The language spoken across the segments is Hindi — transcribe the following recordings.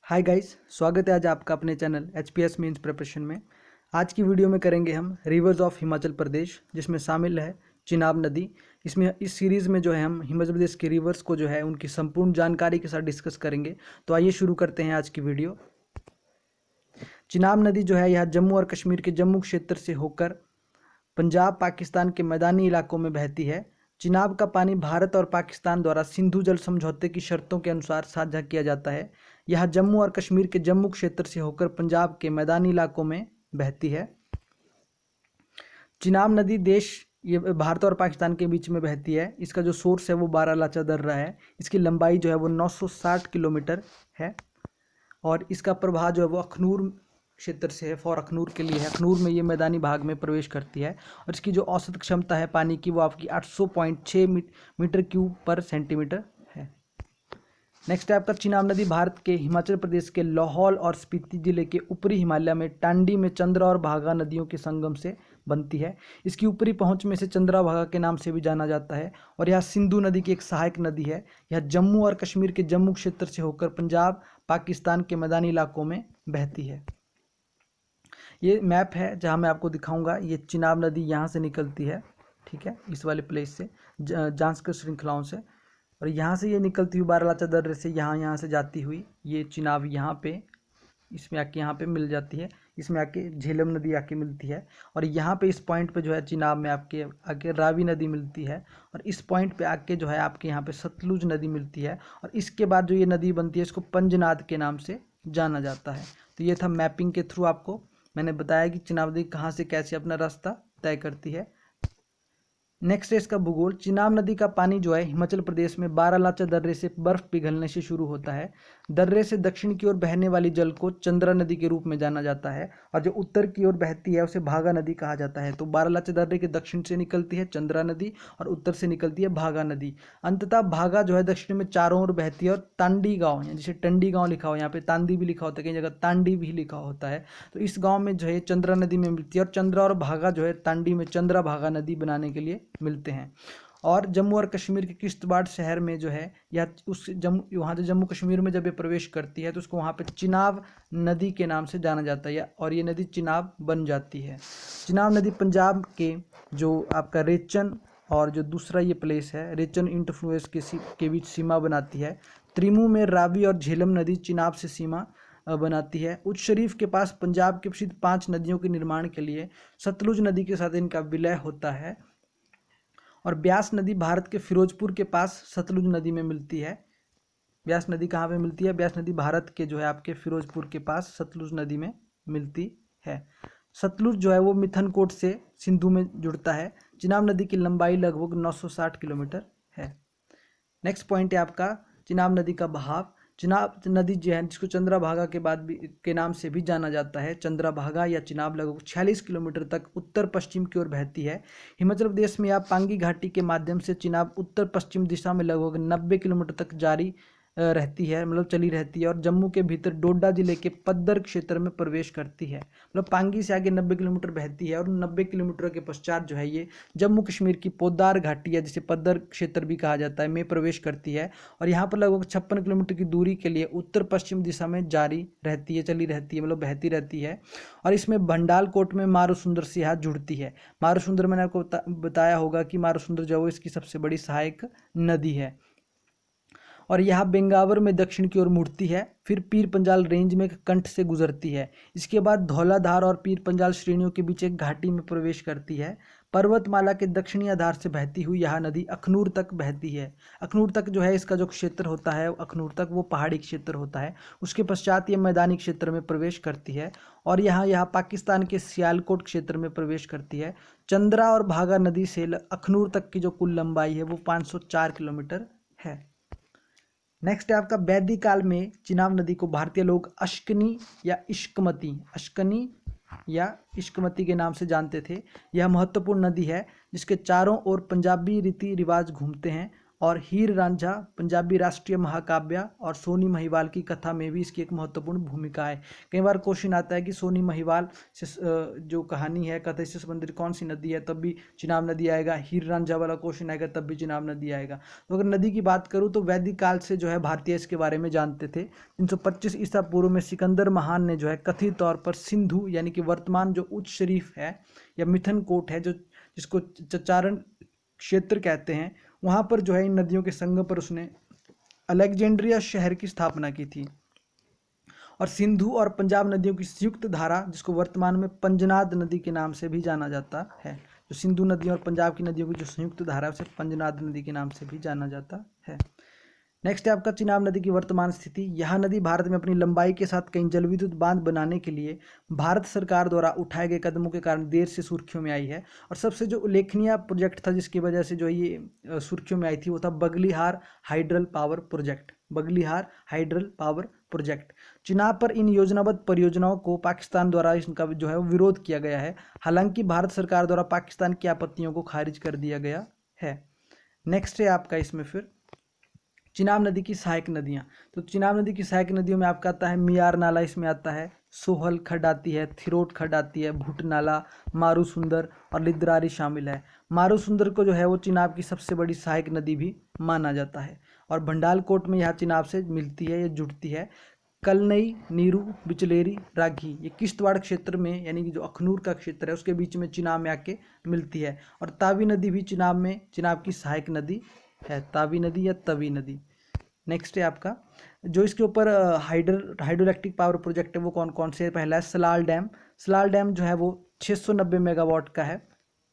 हाय गाइस, स्वागत है आज आपका अपने चैनल HPS मीन्स प्रिपरेशन में। आज की वीडियो में करेंगे हम रिवर्स ऑफ हिमाचल प्रदेश, जिसमें शामिल है चिनाब नदी। इसमें इस सीरीज़ में जो है हम हिमाचल प्रदेश के रिवर्स को जो है उनकी संपूर्ण जानकारी के साथ डिस्कस करेंगे। तो आइए शुरू करते हैं आज की वीडियो। चिनाब नदी जो है यह जम्मू और कश्मीर के जम्मू क्षेत्र से होकर पंजाब पाकिस्तान के मैदानी इलाकों में बहती है। चिनाब का पानी भारत और पाकिस्तान द्वारा सिंधु जल समझौते की शर्तों के अनुसार साझा किया जाता है। यह जम्मू और कश्मीर के जम्मू क्षेत्र से होकर पंजाब के मैदानी इलाकों में बहती है। चिनाब नदी ये भारत और पाकिस्तान के बीच में बहती है। इसका जो सोर्स है वो बारालाचा दर्रा है। इसकी लंबाई जो है वो 960 किलोमीटर है और इसका प्रवाह जो है वो अखनूर क्षेत्र से है, फॉर अखनूर के लिए है। अखनूर में ये मैदानी भाग में प्रवेश करती है और इसकी जो औसत क्षमता है पानी की वो आपकी 800.6 मीटर क्यूब पर सेंटीमीटर है। नेक्स्ट है आपका चिनाब नदी भारत के हिमाचल प्रदेश के लाहौल और स्पीति जिले के ऊपरी हिमालय में टांडी में चंद्रा और भागा नदियों के संगम से बनती है। इसकी ऊपरी पहुंच में से चंद्रा भागा के नाम से भी जाना जाता है और यह सिंधु नदी की एक सहायक नदी है। यह जम्मू और कश्मीर के जम्मू क्षेत्र से होकर पंजाब पाकिस्तान के मैदानी इलाकों में बहती है। ये मैप है जहाँ मैं आपको दिखाऊंगा। ये चिनाब नदी यहाँ से निकलती है, ठीक है, इस वाले प्लेस से, जांस्कर श्रृंखलाओं से, और यहाँ से ये निकलती हुई बारालाचा दर्रे से यहाँ से जाती हुई ये चिनाब यहाँ पे इसमें आके यहाँ पे मिल जाती है। इसमें आके झेलम नदी आके मिलती है और यहाँ पे इस पॉइंट पे जो है चिनाब में आपके आके रावी नदी मिलती है और इस पॉइंट पे आके जो है आपके यहाँ पे सतलुज नदी मिलती है और इसके बाद जो ये नदी बनती है इसको पंजनाद के नाम से जाना जाता है। तो ये था मैपिंग के थ्रू आपको मैंने बताया कि चिनाब नदी कहाँ से कैसे अपना रास्ता तय करती है। नेक्स्ट है इसका भूगोल। चिनाब नदी का पानी जो है हिमाचल प्रदेश में बारालाचा दर्रे से बर्फ पिघलने से शुरू होता है। दर्रे से दक्षिण की ओर बहने वाली जल को चंद्रा नदी के रूप में जाना जाता है और जो उत्तर की ओर बहती है उसे भागा नदी कहा जाता है। तो बारालाचा दर्रे के दक्षिण से निकलती है चंद्रा नदी और उत्तर से निकलती है भागा नदी। अंततः भागा जो है दक्षिण में चारों ओर बहती है और तांडी गाँव, जिसे टंडी गाँव लिखा हो, यहाँ पे तांदी भी लिखा होता है, कई जगह तांडी भी लिखा होता है, तो इस गाँव में जो है चंद्रा नदी में मिलती है और चंद्रा और भागा जो है तांडी में चंद्रा भागा नदी बनाने के लिए मिलते हैं। और जम्मू और कश्मीर के किश्तवाड़ शहर में जो है या उस वहाँ से जम्मू कश्मीर में जब ये प्रवेश करती है तो उसको वहाँ पे चिनाब नदी के नाम से जाना जाता है और ये नदी चिनाब बन जाती है। चिनाब नदी पंजाब के जो आपका रेचन और जो दूसरा ये प्लेस है रेचन इंटरफ्लुएंस के बीच सीमा बनाती है। त्रिमू में रावी और झेलम नदी चिनाब से सीमा बनाती है। उच्च शरीफ के पास पंजाब के प्रसिद्ध 5 नदियों के निर्माण के लिए सतलुज नदी के साथ इनका विलय होता है और ब्यास नदी भारत के फिरोजपुर के पास सतलुज नदी में मिलती है। ब्यास नदी कहाँ पे मिलती है? ब्यास नदी भारत के जो है आपके फिरोजपुर के पास सतलुज नदी में मिलती है। सतलुज जो है वो मिथनकोट से सिंधु में जुड़ता है। चिनाब नदी की लंबाई लगभग 960 किलोमीटर है। नेक्स्ट पॉइंट है आपका चिनाब नदी का बहाव। चिनाब नदी जो है जिसको चंद्राभागा के बाद भी के नाम से भी जाना जाता है, चंद्राभागा या चिनाब लगभग 46 किलोमीटर तक उत्तर पश्चिम की ओर बहती है। हिमाचल प्रदेश में या पांगी घाटी के माध्यम से चिनाब उत्तर पश्चिम दिशा में लगभग 90 किलोमीटर तक जारी रहती है, मतलब चली रहती है और जम्मू के भीतर डोडा जिले के पद्दर क्षेत्र में प्रवेश करती है। मतलब पांगी से आगे 90 किलोमीटर बहती है और 90 किलोमीटर के पश्चात जो है ये जम्मू कश्मीर की पोद्दार घाटी या जिसे पद्दर क्षेत्र भी कहा जाता है में प्रवेश करती है और यहाँ पर लगभग 56 किलोमीटर की दूरी के लिए उत्तर पश्चिम दिशा में जारी रहती है, चली रहती है, मतलब बहती रहती है। और इसमें भंडालकोट में मारुसुंदर से यहाँ जुड़ती है। मारुसुंदर मैंने आपको बताया होगा कि मारुसुंदर जो है इसकी सबसे बड़ी सहायक नदी है और यह बेंगावर में दक्षिण की ओर मुड़ती है, फिर पीर पंजाल रेंज में कंठ से गुजरती है। इसके बाद धौलाधार और पीर पंजाल श्रेणियों के बीच एक घाटी में प्रवेश करती है। पर्वतमाला के दक्षिणी आधार से बहती हुई यह नदी अखनूर तक बहती है। अखनूर तक जो है इसका जो क्षेत्र होता है अखनूर तक वो पहाड़ी क्षेत्र होता है। उसके पश्चात ये मैदानी क्षेत्र में प्रवेश करती है और यहाँ पाकिस्तान के सियालकोट क्षेत्र में प्रवेश करती है। चंद्रा और भागा नदी से अखनूर तक की जो कुल लंबाई है वो 504 किलोमीटर है। नेक्स्ट है आपका वैदिक काल में चिनाब नदी को भारतीय लोग अश्कनी या इश्कमती के नाम से जानते थे। यह महत्वपूर्ण नदी है जिसके चारों ओर पंजाबी रीति रिवाज घूमते हैं और हीर रांझा पंजाबी राष्ट्रीय महाकाव्य और सोनी महिवाल की कथा में भी इसकी एक महत्वपूर्ण भूमिका है। कई बार क्वेश्चन आता है कि सोनी महिवाल से जो कहानी है कथा से संबंधित कौन सी नदी है, तब भी चिनाब नदी आएगा। हीर रांझा वाला क्वेश्चन आएगा तब भी चिनाब नदी आएगा। तो अगर नदी की बात करूँ तो वैदिक काल से जो है भारतीय इसके बारे में जानते थे। 325 ईसा पूर्व में सिकंदर महान ने जो है कथित तौर पर सिंधु यानी कि वर्तमान जो उच्च शरीफ है या मिथन कोट है, जो जिसको चचारण क्षेत्र कहते हैं, वहाँ पर जो है इन नदियों के संगम पर उसने अलेक्जेंड्रिया शहर की स्थापना की थी। और सिंधु और पंजाब नदियों की संयुक्त धारा, जिसको वर्तमान में पंजनाद नदी के नाम से भी जाना जाता है, जो सिंधु नदी और पंजाब की नदियों की जो संयुक्त धारा है उसे पंजनाद नदी के नाम से भी जाना जाता है। नेक्स्ट है आपका चिनाब नदी की वर्तमान स्थिति। यह नदी भारत में अपनी लंबाई के साथ कई जलविद्युत बांध बनाने के लिए भारत सरकार द्वारा उठाए गए कदमों के कारण देर से सुर्खियों में आई है। और सबसे जो उल्लेखनीय प्रोजेक्ट था जिसकी वजह से जो ये सुर्खियों में आई थी वो था Baglihar hydel power project. Baglihar hydel power project. Chenab पर इन योजनाबद्ध परियोजनाओं को पाकिस्तान द्वारा इनका जो है विरोध किया गया है। हालांकि भारत सरकार द्वारा पाकिस्तान की आपत्तियों को खारिज कर दिया गया है। नेक्स्ट है आपका इसमें फिर चिनाब नदी की सहायक नदियाँ। तो चिनाब नदी की सहायक नदियों में आपका आता है मियार नाला, इसमें आता है सोहल खड आती है, थिरोट खड आती है, भूट नाला, मारू सुंदर और लिद्रारी शामिल है। मारू सुंदर को जो है वो चिनाब की सबसे बड़ी सहायक नदी भी माना जाता है। और भंडालकोट में यह चिनाब से मिलती है या जुड़ती है। कलनई, नीरू, बिचलेरी, राघी ये किश्तवाड़ क्षेत्र में यानी कि जो अखनूर का क्षेत्र है उसके बीच में चिनाब में आके मिलती है। और तावी नदी भी चिनाब की सहायक नदी है, तावी नदी या तवी नदी। नेक्स्ट है आपका जो इसके ऊपर हाइड्रोइलेक्ट्रिक पावर प्रोजेक्ट है वो कौन कौन से है। पहला है सलाल डैम। सलाल डैम जो है वो 690 मेगावाट का है,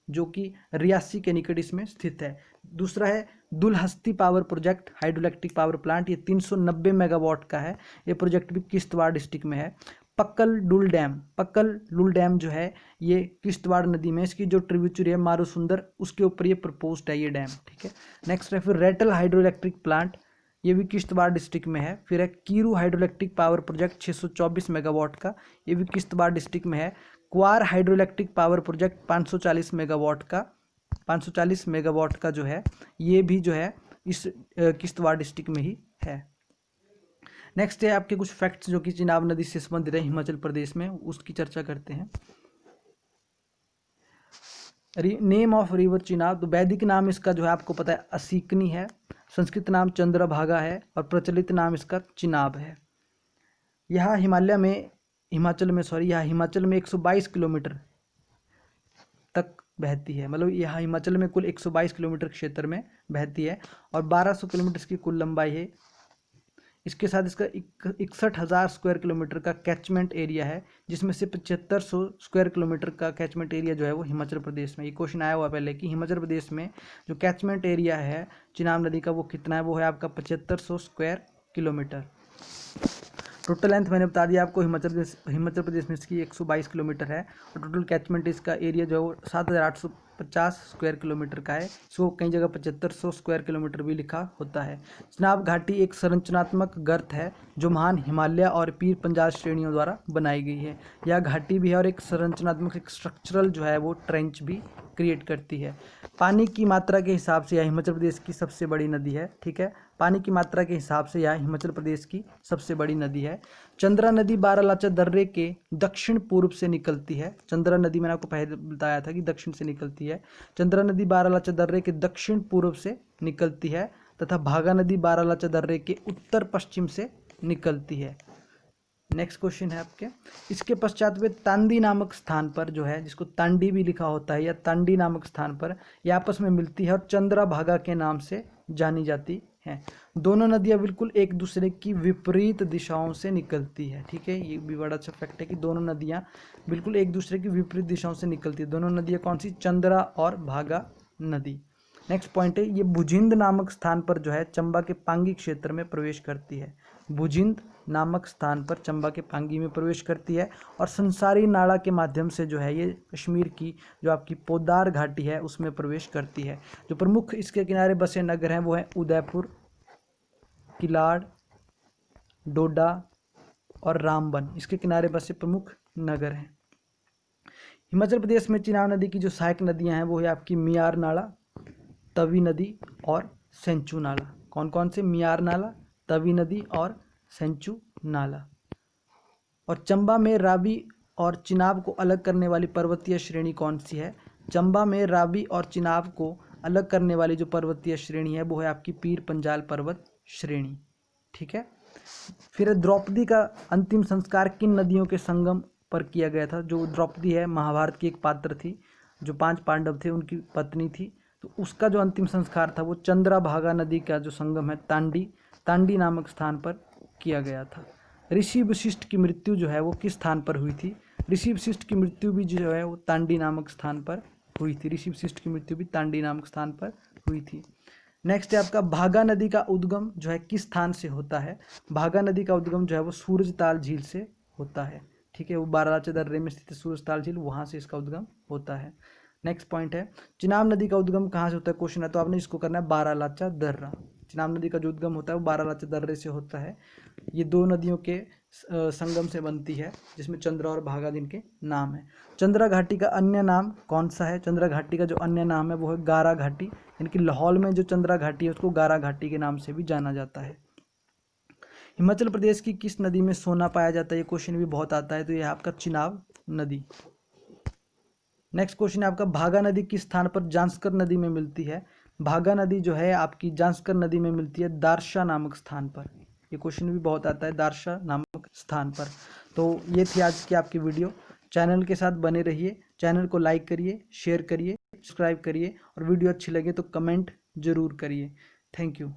जो कि रियासी के निकट इसमें स्थित है। दूसरा है Dulhasti power project hydroelectric power plant, ये 390 मेगावाट का है। ये प्रोजेक्ट भी किश्तवाड़ डिस्ट्रिक्ट में है। पक्कल डुल डैम जो है ये किश्तवाड़ नदी में, इसकी जो ट्रिब्यूटरी है मारूसुंदर उसके ऊपर ये प्रपोज्ड है ये डैम, ठीक है। नेक्स्ट है फिर रेटल हाइड्रोइलेक्ट्रिक प्लांट, ये भी किश्तवाड़ डिस्ट्रिक्ट में है। फिर है Kiru hydroelectric power project 624 megawatt का, ये भी किश्तवाड़ डिस्ट्रिक्ट में है। क्वार हाइड्रोइलेक्ट्रिक पावर प्रोजेक्ट 540 मेगावाट का, 540 मेगावाट का जो है ये भी जो है इस किश्तवाड़ डिस्ट्रिक्ट में ही है। नेक्स्ट है आपके कुछ फैक्ट्स जो कि चिनाब नदी से संबंधित है हिमाचल प्रदेश में, उसकी चर्चा करते हैं। नेम ऑफ रिवर चिनाब, तो वैदिक नाम इसका जो है आपको पता है असीकनी है, संस्कृत नाम चंद्रभागा है और प्रचलित नाम इसका चिनाब है। यह हिमाचल में 122 किलोमीटर तक बहती है, मतलब यह हिमाचल में कुल 122 किलोमीटर क्षेत्र में बहती है और 1200 किलोमीटर इसकी कुल लंबाई है। इसके साथ इसका 61,000 स्क्वायर किलोमीटर का कैचमेंट एरिया है, जिसमें से 7500 स्क्वायर किलोमीटर का कैचमेंट एरिया जो है वो हिमाचल प्रदेश में। ये क्वेश्चन आया हुआ पहले कि हिमाचल प्रदेश में जो कैचमेंट एरिया है चिनाब नदी का वो कितना है, वो है आपका 7500 स्क्वायर किलोमीटर। टोटल लेंथ मैंने बता दिया आपको, हिमाचल प्रदेश में इसकी 122 किलोमीटर है और टोटल कैचमेंट इसका एरिया जो है वो 7,850 स्क्वायर किलोमीटर का है। इसको कई जगह 7500 स्क्वायर किलोमीटर भी लिखा होता है। चिनाब घाटी एक संरचनात्मक गर्त है जो महान हिमालय और पीर पंजाल श्रेणियों द्वारा बनाई गई है। यह घाटी भी है और एक संरचनात्मक एक स्ट्रक्चरल जो है वो ट्रेंच भी क्रिएट करती है। पानी की मात्रा के हिसाब से यह हिमाचल प्रदेश की सबसे बड़ी नदी है, ठीक है। पानी की मात्रा के हिसाब से यह हिमाचल प्रदेश की सबसे बड़ी नदी है। चंद्रा नदी बारालाचा दर्रे के दक्षिण पूर्व से निकलती है। चंद्रा नदी मैंने आपको पहले बताया था कि दक्षिण से निकलती है। चंद्रा नदी बारालाचा दर्रे के दक्षिण पूर्व से निकलती है तथा भागा नदी बारालाचा दर्रे के उत्तर पश्चिम से निकलती है। नेक्स्ट क्वेश्चन है आपके, इसके पश्चात वे तांडी नामक स्थान पर जो है, जिसको तांडी भी लिखा होता है या तांडी नामक स्थान पर ये आपस में मिलती है और चंद्रा भागा के नाम से जानी जाती हैं। दोनों नदियां बिल्कुल एक दूसरे की विपरीत दिशाओं से निकलती है, ठीक है। ये भी बड़ा अच्छा फैक्ट है कि दोनों नदियां बिल्कुल एक दूसरे की विपरीत दिशाओं से निकलती है। दोनों नदियां कौन सी, चंद्रा और भागा नदी। नेक्स्ट पॉइंट है ये भुजिंद नामक स्थान पर जो है चंबा के पांगी क्षेत्र में प्रवेश करती है। भुजिंद नामक स्थान पर चंबा के पांगी में प्रवेश करती है और संसारी नाला के माध्यम से जो है ये कश्मीर की जो आपकी पोदार घाटी है उसमें प्रवेश करती है। जो प्रमुख इसके किनारे बसे नगर हैं वो हैं उदयपुर, किलाड़, डोडा और रामबन, इसके किनारे बसे प्रमुख नगर हैं। हिमाचल प्रदेश में चिनाब नदी की जो सहायक नदियां हैं वो है आपकी मियार नाला, तवी नदी और सेंचू नाला। कौन कौन से? मियार नाला, तवी नदी और सेंचू नाला। और चंबा में रावी और चिनाब को अलग करने वाली पर्वतीय श्रेणी कौन सी है? चंबा में रावी और चिनाब को अलग करने वाली जो पर्वतीय श्रेणी है वो है आपकी पीर पंजाल पर्वत श्रेणी। ठीक है। फिर द्रौपदी का अंतिम संस्कार किन नदियों के संगम पर किया गया था? जो द्रौपदी है महाभारत की एक पात्र थी, जो 5 पांडव थे उनकी पत्नी थी, तो उसका जो अंतिम संस्कार था वो चंद्रभागा नदी का जो संगम है तांडी नामक स्थान पर किया गया था। ऋषि वशिष्ठ की मृत्यु जो है वो किस स्थान पर हुई थी? ऋषि वशिष्ठ की मृत्यु भी जो है वो तांडी नामक स्थान पर हुई थी। ऋषि वशिष्ठ की मृत्यु भी तांडी नामक स्थान पर हुई थी। नेक्स्ट है आपका भागा नदी का उद्गम जो है किस स्थान से होता है? भागा नदी का उद्गम जो है वो सूरजताल झील से होता है। ठीक है, वो बारालाचा दर्रे में स्थित सूरजताल झील, वहां से इसका उद्गम होता है। नेक्स्ट पॉइंट है चिनाब नदी का उद्गम कहाँ से होता है? क्वेश्चन है, तो आपने इसको करना है बारालाचा दर्रा। चिनाब नदी का जो उद्गम होता है वो बारालाचा दर्रे से होता है। ये 2 नदियों के संगम से बनती है, जिसमें चंद्रा और भागा जिनके नाम है। चंद्रा घाटी का अन्य नाम कौन सा है? चंद्रा घाटी का जो अन्य नाम है वो है गारा घाटी, यानी कि लाहौल में जो चंद्रा घाटी है उसको गारा घाटी के नाम से भी जाना जाता है। हिमाचल प्रदेश की किस नदी में सोना पाया जाता है? ये क्वेश्चन भी बहुत आता है, तो यह आपका चिनाब नदी। नेक्स्ट क्वेश्चन है आपका भागा नदी किस स्थान पर जांस्कर नदी में मिलती है? भागा नदी जो है आपकी जांस्कर नदी में मिलती है दारशा नामक स्थान पर। ये क्वेश्चन भी बहुत आता है, दारशा नामक स्थान पर। तो ये थी आज की आपकी वीडियो। चैनल के साथ बने रहिए, चैनल को लाइक करिए, शेयर करिए, सब्सक्राइब करिए, और वीडियो अच्छी लगे तो कमेंट जरूर करिए। Thank you.